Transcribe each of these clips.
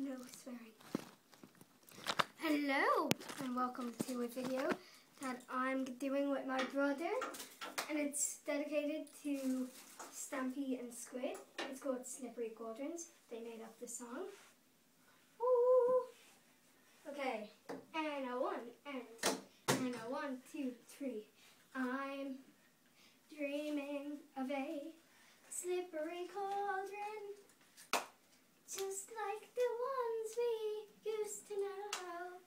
No swearing. Hello and welcome to a video that I'm doing with my brother, and it's dedicated to Stampy and Squid. It's called Slippery Coldrans. They made up the song. Woo! Okay, and a one, and a 1, 2, 3. I'm dreaming of a slippery cauldron, just like the ones we used to know.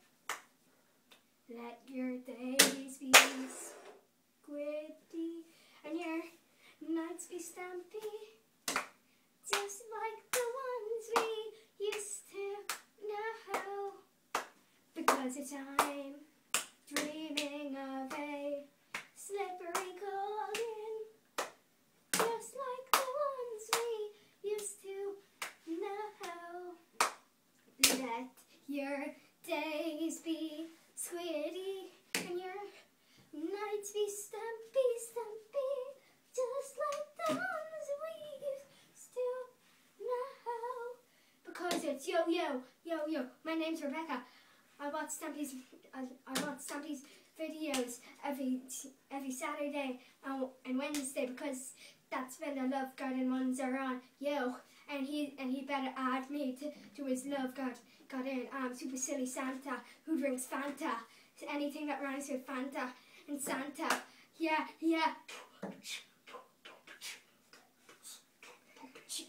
Let your days be squiddy and your nights be stampy, just like the ones we used to know. Because it's time dreaming of a slippery cauldron, just like the ones we used to know. Let your days be squiddy and your nights be stampy, stampy, just like the ones we used to know. Because it's yo, yo, yo, yo. My name's Rebekah. I watch Stampy's videos every Saturday and Wednesday, because that's when the Love Garden ones are on. Yo, and he better add me to his Love Garden. SuperSillySanta, who drinks Fanta. Anything that rhymes with Fanta and Santa. Yeah, yeah.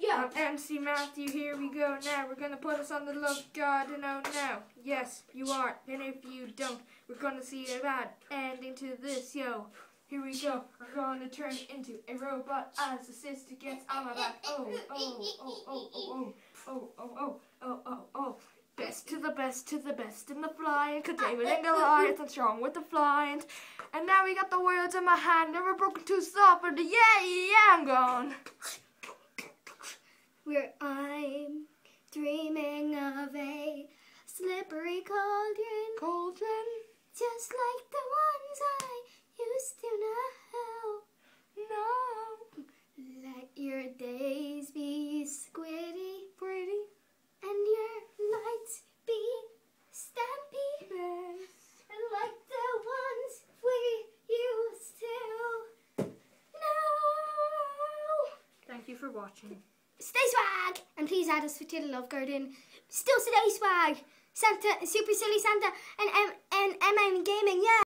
Yo. MC Matthew, here we go now. We're gonna put us on the Love Garden. Oh no. Yes, you are. And if you don't, we're gonna see a bad ending to this, yo. Here we go. We're gonna turn into a robot as the sister gets on my back. Oh, oh, oh, oh, oh, oh, oh, oh, oh, oh, oh. Best to the best to the best in the flying. Cause David and Goliath and strong with the flying. And now we got the words in my hand. Never broken too soft for the yeah, I'm gone. Where I'm dreaming of a slippery cauldron, just like the ones I used to know. No. Let your days be squiddy, pretty, and your nights be stampy, Yes. and like the ones we used to know. Thank you for watching. Stay swag! And please add us to the Love Garden. Still today swag! Santa, SuperSillySanta, and M Gaming, yeah!